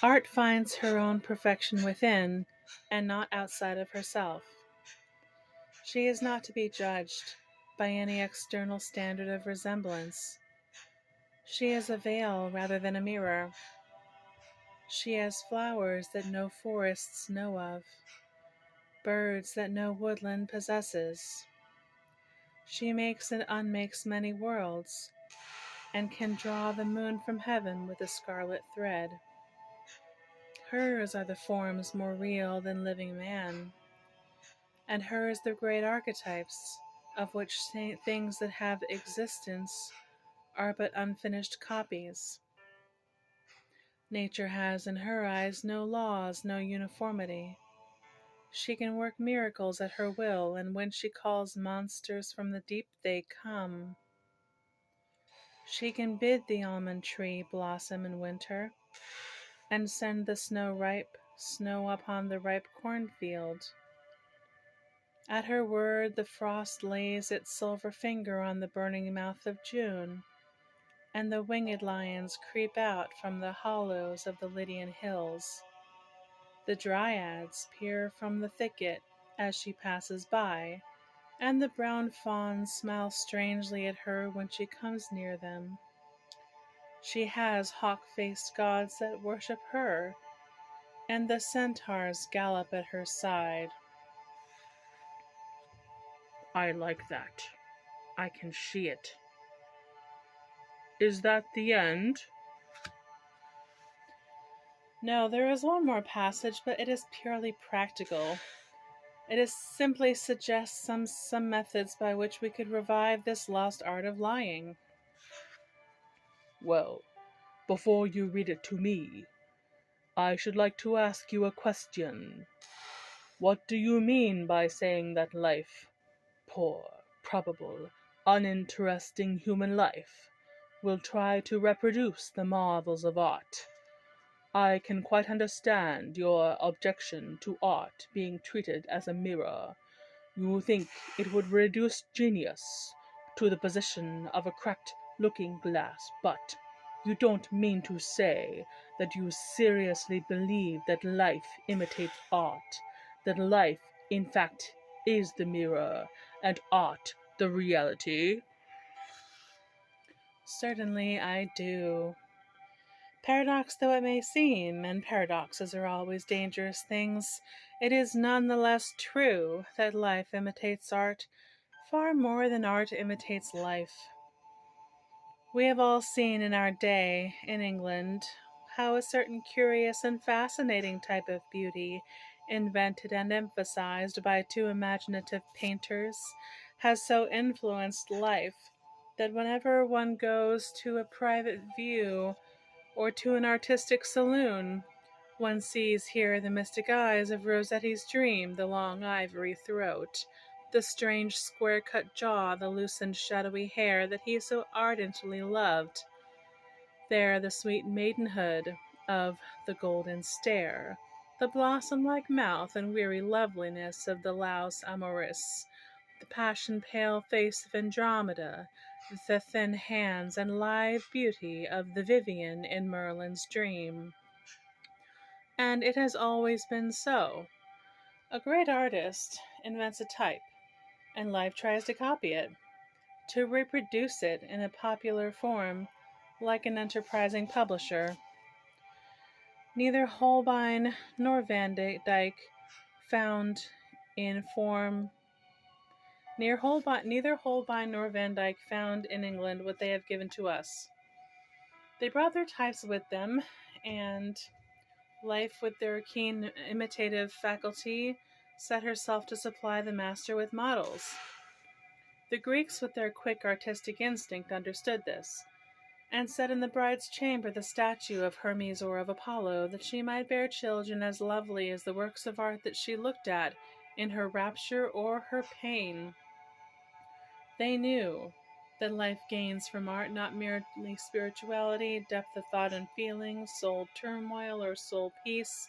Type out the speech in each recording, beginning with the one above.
Art finds her own perfection within and not outside of herself. She is not to be judged by any external standard of resemblance. She is a veil rather than a mirror. She has flowers that no forests know of, birds that no woodland possesses. She makes and unmakes many worlds, and can draw the moon from heaven with a scarlet thread. Hers are the forms more real than living man, and hers the great archetypes, of which things that have existence are but unfinished copies. Nature has in her eyes no laws, no uniformity. She can work miracles at her will, and when she calls monsters from the deep, they come. She can bid the almond tree blossom in winter, and send the snow upon the ripe cornfield. At her word the frost lays its silver finger on the burning mouth of June, and the winged lions creep out from the hollows of the Lydian hills. The dryads peer from the thicket as she passes by, and the brown fawns smile strangely at her when she comes near them. She has hawk-faced gods that worship her, and the centaurs gallop at her side. I like that. I can see it. Is that the end? No, there is one more passage, but it is purely practical. It is simply suggests some methods by which we could revive this lost art of lying. Well, before you read it to me, I should like to ask you a question. What do you mean by saying that life, poor, probable, uninteresting human life, will try to reproduce the marvels of art? I can quite understand your objection to art being treated as a mirror. You think it would reduce genius to the position of a cracked looking-glass, but you don't mean to say that you seriously believe that life imitates art, that life, in fact, is the mirror, and art the reality? Certainly I do. Paradox though it may seem, and paradoxes are always dangerous things, it is none the less true that life imitates art far more than art imitates life. We have all seen in our day, in England, how a certain curious and fascinating type of beauty, invented and emphasized by two imaginative painters, has so influenced life that whenever one goes to a private view or to an artistic saloon, one sees here the mystic eyes of Rossetti's dream, the long ivory throat, the strange square-cut jaw, the loosened shadowy hair that he so ardently loved. There the sweet maidenhood of the golden stare, the blossom-like mouth and weary loveliness of the Laus Amoris, the passion-pale face of Andromeda, the thin hands and lithe beauty of the Vivian in Merlin's dream. And it has always been so. A great artist invents a type, and life tries to copy it, to reproduce it in a popular form, like an enterprising publisher. Neither Holbein nor Van Dyck found in form neither Holbein nor Van Dyck found in England what they have given to us. They brought their types with them, and life, with their keen imitative faculty, set herself to supply the master with models. The Greeks, with their quick artistic instinct, understood this, and set in the bride's chamber the statue of Hermes or of Apollo, that she might bear children as lovely as the works of art that she looked at in her rapture or her pain. They knew that life gains from art not merely spirituality, depth of thought and feeling, soul turmoil, or soul peace,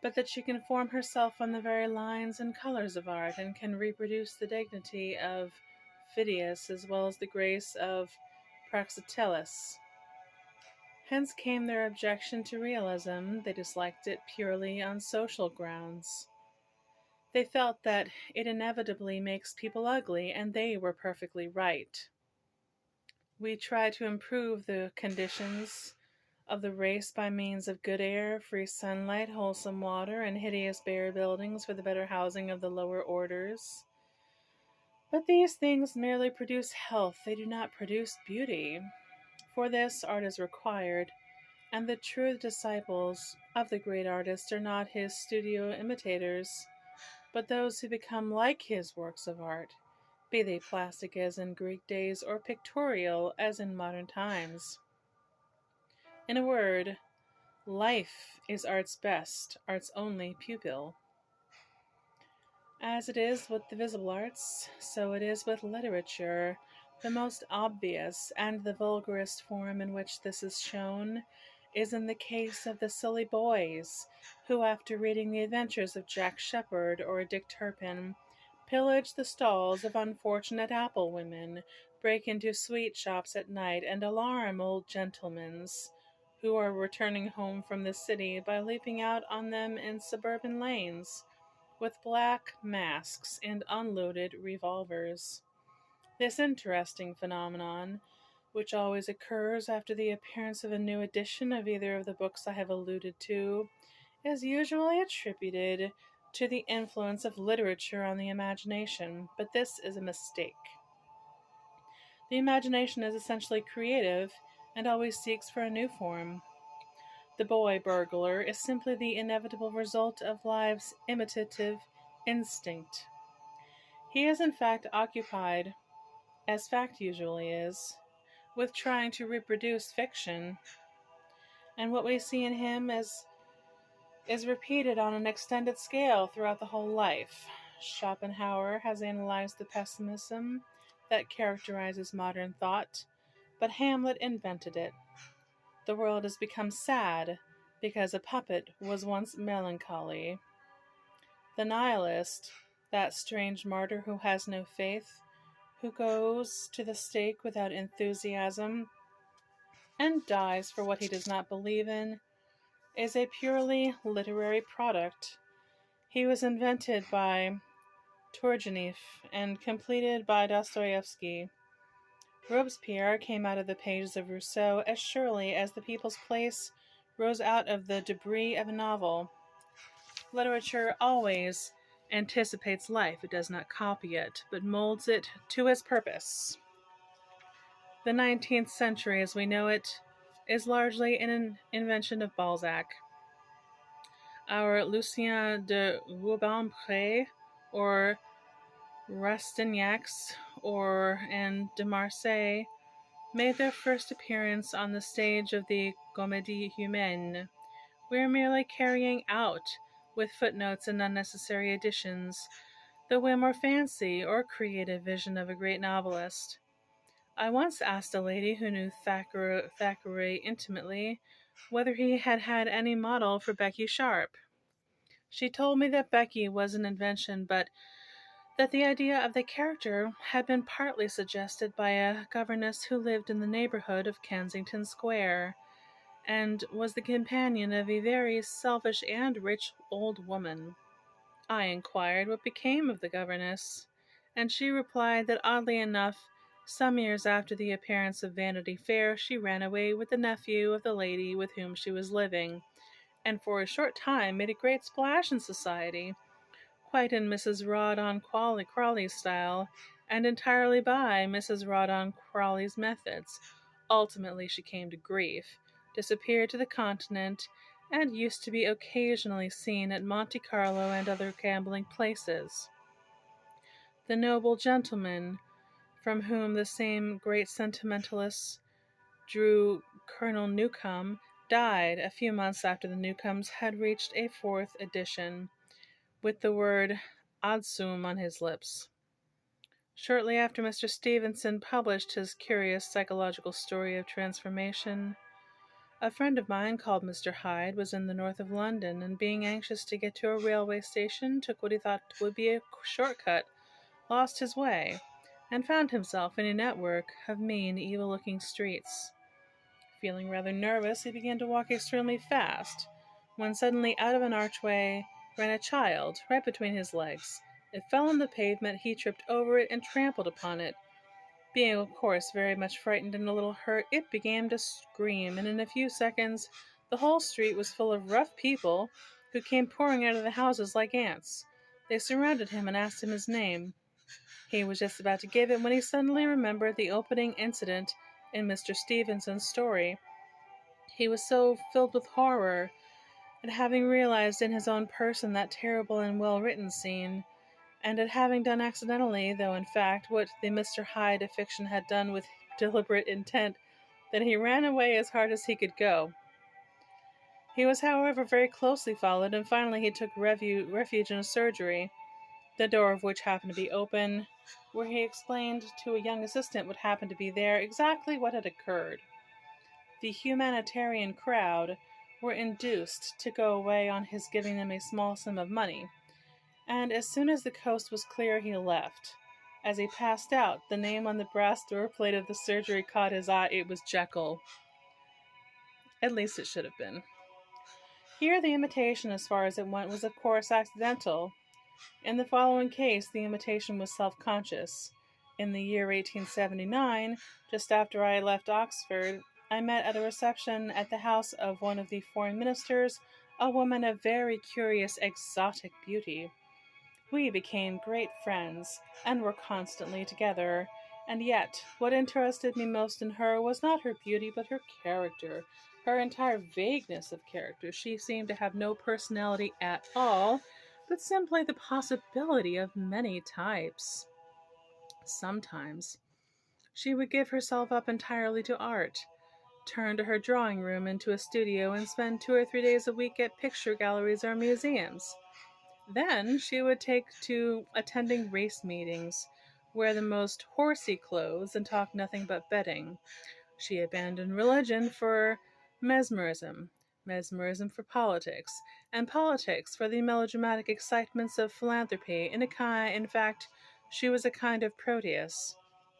but that she can form herself on the very lines and colors of art, and can reproduce the dignity of Phidias as well as the grace of Praxiteles. Hence came their objection to realism. They disliked it purely on social grounds. They felt that it inevitably makes people ugly, and they were perfectly right. We try to improve the conditions of the race by means of good air, free sunlight, wholesome water, and hideous bare buildings for the better housing of the lower orders. But these things merely produce health, they do not produce beauty. For this, art is required, and the true disciples of the great artist are not his studio imitators, but those who become like his works of art, be they plastic as in Greek days or pictorial as in modern times. In a word, life is art's best, art's only pupil. As it is with the visible arts, so it is with literature. The most obvious and the vulgarest form in which this is shown is in the case of the silly boys who, after reading the adventures of Jack Sheppard or Dick Turpin, pillage the stalls of unfortunate apple women, break into sweet shops at night, and alarm old gentlemen who are returning home from the city by leaping out on them in suburban lanes with black masks and unloaded revolvers. This interesting phenomenon, which always occurs after the appearance of a new edition of either of the books I have alluded to, is usually attributed to the influence of literature on the imagination, but this is a mistake. The imagination is essentially creative and always seeks for a new form. The boy burglar is simply the inevitable result of life's imitative instinct. He is in fact occupied, as fact usually is, with trying to reproduce fiction, and what we see in him is repeated on an extended scale throughout the whole life. Schopenhauer has analyzed the pessimism that characterizes modern thought, but Hamlet invented it. The world has become sad because a puppet was once melancholy. The nihilist, that strange martyr who has no faith, who goes to the stake without enthusiasm and dies for what he does not believe in, is a purely literary product. He was invented by Turgenev and completed by Dostoevsky. Robespierre came out of the pages of Rousseau as surely as the People's Place rose out of the debris of a novel. Literature always anticipates life. It does not copy it, but molds it to its purpose. The 19th century, as we know it, is largely an invention of Balzac. Our Lucien de Rubempre, or Rastignacs, and de Marseille made their first appearance on the stage of the Comédie Humaine. We are merely carrying out, with footnotes and unnecessary additions, the whim or fancy or creative vision of a great novelist. I once asked a lady who knew Thackeray intimately whether he had had any model for Becky Sharp. She told me that Becky was an invention, but that the idea of the character had been partly suggested by a governess who lived in the neighborhood of Kensington Square, and was the companion of a very selfish and rich old woman. I inquired what became of the governess, and she replied that oddly enough, some years after the appearance of Vanity Fair, she ran away with the nephew of the lady with whom she was living, and for a short time made a great splash in society, quite in Mrs. Rawdon Crawley's style, and entirely by Mrs. Rawdon Crawley's methods. Ultimately she came to grief, disappeared to the continent, and used to be occasionally seen at Monte Carlo and other gambling places. The noble gentleman, from whom the same great sentimentalists drew Colonel Newcome, died a few months after the Newcomes had reached a fourth edition, with the word "adsum" on his lips. Shortly after Mr. Stevenson published his curious psychological story of transformation, a friend of mine called Mr. Hyde was in the north of London, and being anxious to get to a railway station, took what he thought would be a short-cut, lost his way, and found himself in a network of mean, evil-looking streets. Feeling rather nervous, he began to walk extremely fast, when suddenly out of an archway ran a child right between his legs. It fell on the pavement, he tripped over it and trampled upon it. Being, of course, very much frightened and a little hurt, it began to scream, and in a few seconds the whole street was full of rough people who came pouring out of the houses like ants. They surrounded him and asked him his name. He was just about to give it when he suddenly remembered the opening incident in Mr. Stevenson's story. He was so filled with horror at having realized in his own person that terrible and well-written scene, and at having done accidentally, though in fact, what the Mr. Hyde of fiction had done with deliberate intent, that he ran away as hard as he could go. He was, however, very closely followed, and finally he took refuge in a surgery, the door of which happened to be open, where he explained to a young assistant what happened to be there exactly what had occurred. The humanitarian crowd were induced to go away on his giving them a small sum of money, and as soon as the coast was clear he left. As he passed out, the name on the brass door plate of the surgery caught his eye. It was Jekyll. At least it should have been. Here the imitation, as far as it went, was of course accidental. In the following case, the imitation was self-conscious. In the year 1879, just after I left Oxford, I met at a reception at the house of one of the foreign ministers a woman of very curious exotic beauty. We became great friends, and were constantly together, and yet what interested me most in her was not her beauty, but her character, her entire vagueness of character. She seemed to have no personality at all, but simply the possibility of many types. Sometimes she would give herself up entirely to art, turn her drawing room into a studio, and spend 2 or 3 days a week at picture galleries or museums. Then she would take to attending race meetings, wear the most horsey clothes, and talk nothing but betting. She abandoned religion for mesmerism, mesmerism for politics, and politics for the melodramatic excitements of philanthropy. In fact, she was a kind of Proteus,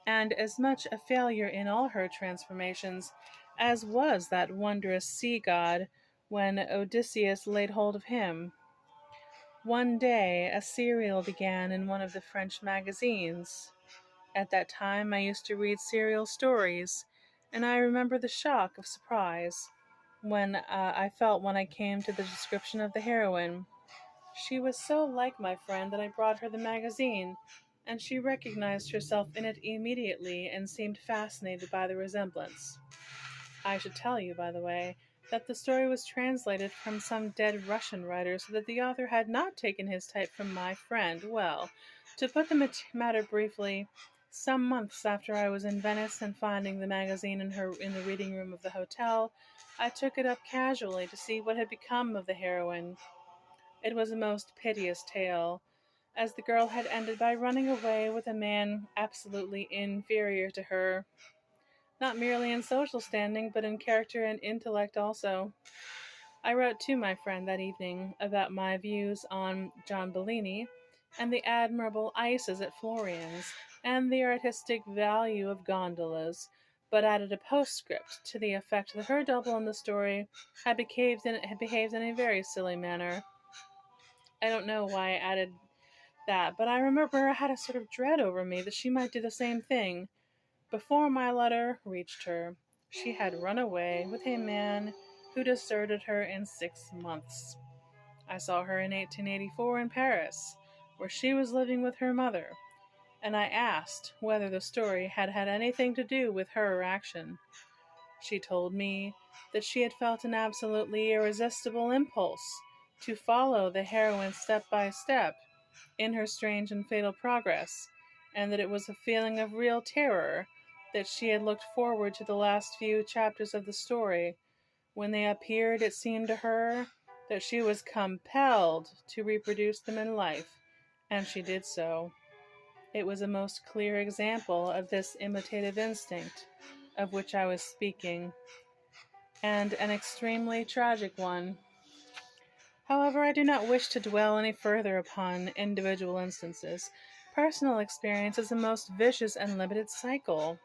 and as much a failure in all her transformations as was that wondrous sea god when Odysseus laid hold of him. One day a serial began in one of the French magazines. At that time I used to read serial stories, and I remember the shock of surprise I felt when I came to the description of the heroine. She was so like my friend that I brought her the magazine, and she recognized herself in it immediately and seemed fascinated by the resemblance. I should tell you, by the way, that the story was translated from some dead Russian writer, so that the author had not taken his type from my friend. Well, to put the matter briefly, some months after I was in Venice and finding the magazine in the reading room of the hotel, I took it up casually to see what had become of the heroine. It was a most piteous tale, as the girl had ended by running away with a man absolutely inferior to her, not merely in social standing, but in character and intellect also. I wrote to my friend that evening about my views on John Bellini, and the admirable ices at Florian's, and the artistic value of gondolas, but added a postscript to the effect that her double in the story had behaved in a very silly manner. I don't know why I added that, but I remember I had a sort of dread over me that she might do the same thing. Before my letter reached her, she had run away with a man who deserted her in 6 months. I saw her in 1884 in Paris, where she was living with her mother, and I asked whether the story had had anything to do with her action. She told me that she had felt an absolutely irresistible impulse to follow the heroine step by step in her strange and fatal progress, and that it was a feeling of real terror that she had looked forward to the last few chapters of the story. When they appeared, it seemed to her that she was compelled to reproduce them in life, and she did so. It was a most clear example of this imitative instinct of which I was speaking, and an extremely tragic one. However, I do not wish to dwell any further upon individual instances. Personal experience is a most vicious and limited cycle.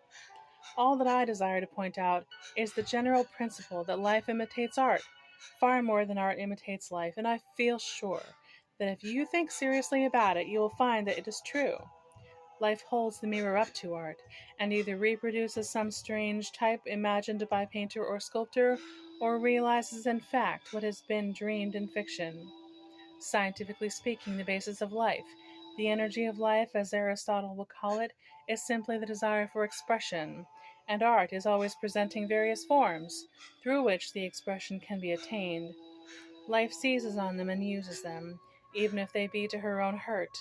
All that I desire to point out is the general principle that life imitates art, far more than art imitates life, and I feel sure that if you think seriously about it, you will find that it is true. Life holds the mirror up to art, and either reproduces some strange type imagined by painter or sculptor, or realizes in fact what has been dreamed in fiction. Scientifically speaking, the basis of life, the energy of life, as Aristotle would call it, is simply the desire for expression, and art is always presenting various forms through which the expression can be attained. Life seizes on them and uses them, even if they be to her own hurt.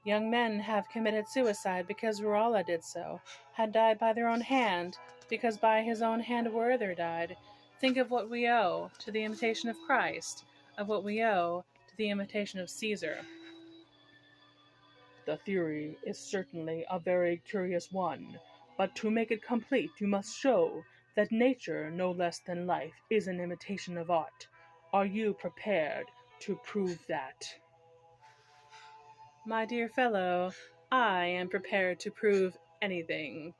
Young men have committed suicide because Rolla did so, had died by their own hand, because by his own hand Werther died. Think of what we owe to the imitation of Christ, of what we owe to the imitation of Caesar. The theory is certainly a very curious one, but to make it complete you must show that nature, no less than life, is an imitation of art. Are you prepared to prove that? My dear fellow, I am prepared to prove anything.